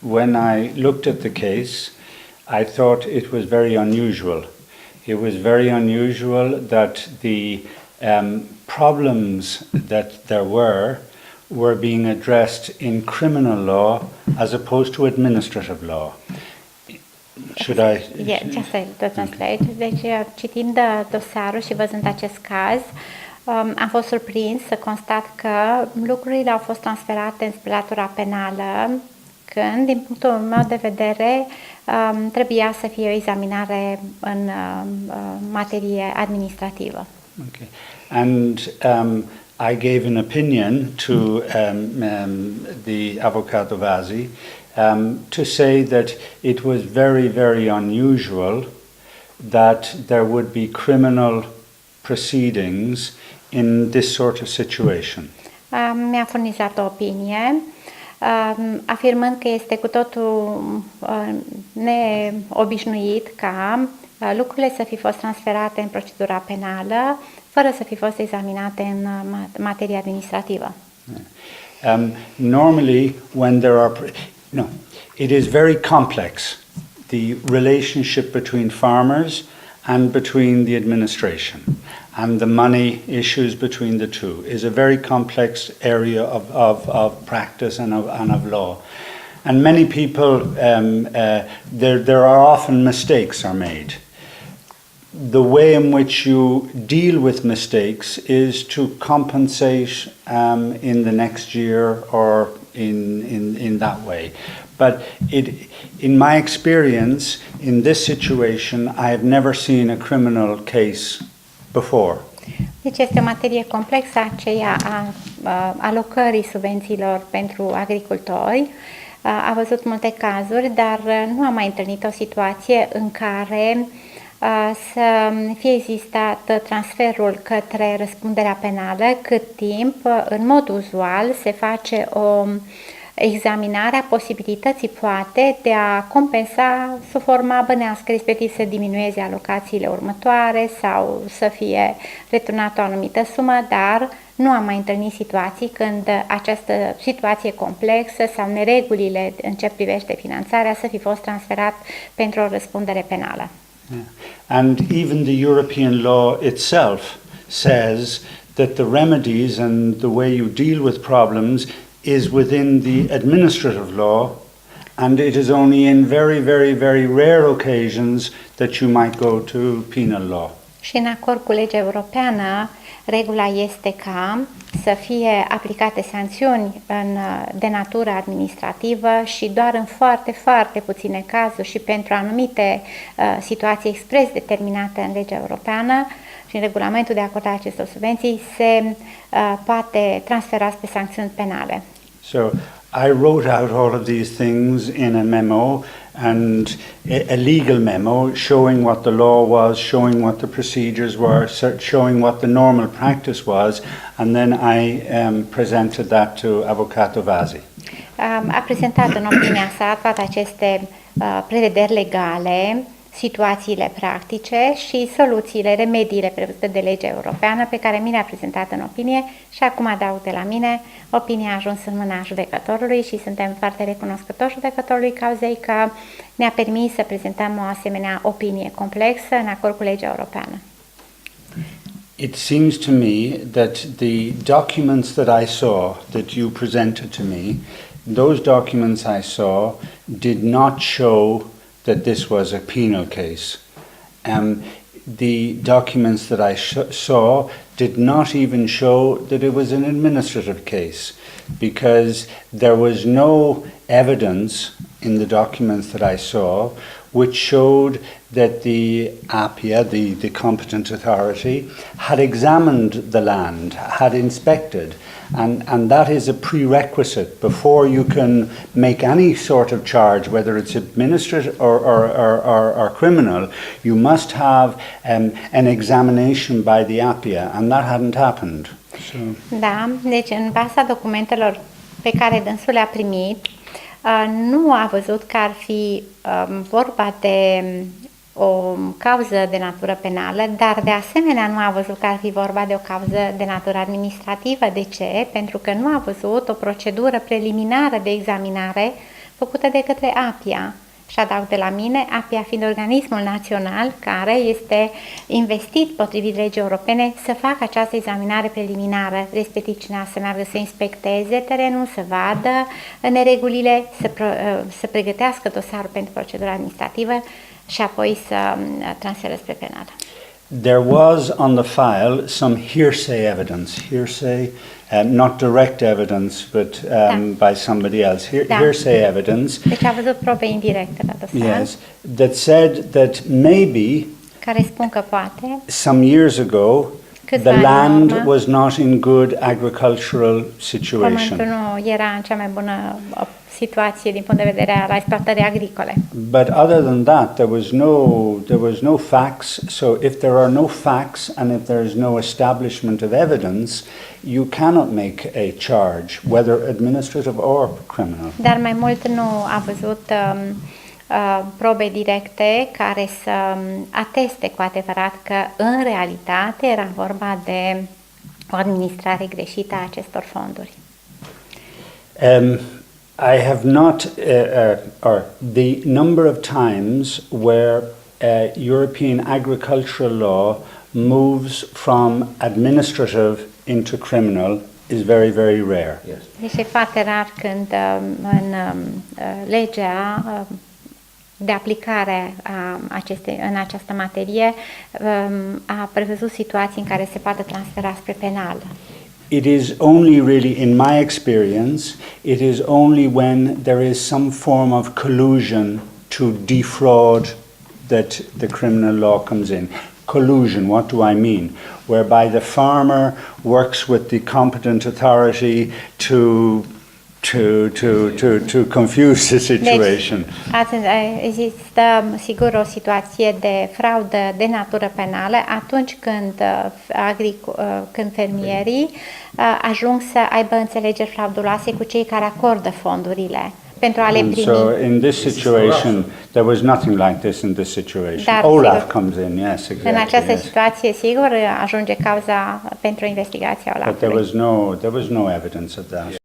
when I looked at the case, I thought it was very unusual. It was very unusual that the problems that there were being addressed in criminal law as opposed to administrative law. Should I? Yeah, just to translate. Deci, citind dosarul și văzând acest caz, am fost surprins să constat că lucrurile au fost transferate în latura penală, când, din punctul meu de vedere, trebuia să fie o examinare în materie administrativă. Okay. And I gave an opinion to the Avocatul Vasii to say that it was very, very unusual that there would be criminal proceedings in this sort of situation. Mi-a furnizat o opinie afirmând că este cu totul neobișnuit ca lucrurile să fi fost transferate în procedura penală fără să fi fost examinate în materie administrativă. Normally, when there are it is very complex, the relationship between farmers and between the administration, and the money issues between the two is a very complex area of practice and of law. And many people, there are often mistakes are made. The way in which you deal with mistakes is to compensate in the next year or in that way. But in my experience, in this situation, I have never seen a criminal case before. Deci este o materie complexă aceea a alocării subvențiilor pentru agricultori. A văzut multe cazuri, dar nu am mai întâlnit o situație în care să fie existat transferul către răspunderea penală, cât timp, în mod uzual, se face o examinare a posibilității, poate, de a compensa sub forma bănească, respectiv să diminueze alocațiile următoare sau să fie returnată o anumită sumă, dar nu am mai întâlnit situații când această situație complexă sau neregulile în ce privește finanțarea să fi fost transferat pentru o răspundere penală. Yeah. And even the European law itself says that the remedies and the way you deal with problems is within the administrative law, and it is only in very, very, very rare occasions that you might go to penal law. Și în acord cu legea europeană, regula este ca să fie aplicate sancțiuni de natură administrativă și doar în foarte, foarte puține cazuri și pentru anumite situații expres determinate în legea europeană și în regulamentul de acordare acestor subvenții se poate transfera spre sancțiuni penale. So I wrote out all of these things in a memo, and a legal memo showing what the law was, showing what the procedures were, showing what the normal practice was, and then I presented that to Avocatul Vasii. A prezentat în opinia sa toate aceste prevederi legale, situațiile practice și soluțiile, remediile prevăzute de legea europeană pe care mi le-a prezentat în opinie și acum adaug de la mine, opinia a ajuns în mâna judecătorului și suntem foarte recunoscători judecătorului cauzei că ne-a permis să prezentăm o asemenea opinie complexă în acord cu legea europeană. It seems to me that the documents that I saw, that you presented to me, those documents I saw did not show that this was a penal case. The documents that I saw did not even show that it was an administrative case, because there was no evidence in the documents that I saw which showed that the APIA, the competent authority, had examined the land, had inspected, and that is a prerequisite before you can make any sort of charge, whether it's administrative or criminal. You must have an examination by the APIA, and that hadn't happened. So. Da, deci în baza documentelor pe care dânsul le-a primit, nu a văzut că ar fi vorba de o cauză de natură penală, dar de asemenea nu a văzut că ar fi vorba de o cauză de natură administrativă. De ce? Pentru că nu a văzut o procedură preliminară de examinare făcută de către APIA. Și adaug de la mine, APIA fiind organismul național care este investit potrivit legii europene să facă această examinare preliminară, respectiv cineva să meargă să inspecteze terenul, să vadă neregulile, să pregătească dosarul pentru procedura administrativă și apoi să transferă spre penal. There was on the file some hearsay evidence, not direct evidence, but by somebody else. Hearsay evidence. Deci a văzut probe indirecte la dosar. Yes, that said that maybe care spun că poate some years ago the land was not in good agricultural situation. Pământul nu era în cea mai bună situație din punct de vedere al exploatării agricole. But other than that, there was no facts. So if there are no facts and if there is no establishment of evidence, you cannot make a charge, whether administrative or criminal. Dar mai mult nu a văzut probe directe care să ateste cu adevărat că în realitate era vorba de o administrare greșită a acestor fonduri. I have not, or the number of times where European agricultural law moves from administrative into criminal is very, very rare. Yes. Deci e foarte rar când în legea de aplicare în această materie a prevăzut situații în care se poate transfera spre penal. It is only really, in my experience, it is only when there is some form of collusion to defraud that the criminal law comes in. Collusion, what do I mean? Whereby the farmer works with the competent authority to confuse the situation. Deci, există, sigur, o situație de fraudă de natură penală atunci când fermierii ajung să aibă înțelegeri frauduloase cu cei care acordă fondurile pentru a le primi. So in this situation, there was nothing like this in this situation. Dar, Olaf sigur, comes in, yes, exactly. În această yes. situație, sigur, ajunge cauza pentru investigația Olafului. But there was no evidence of that.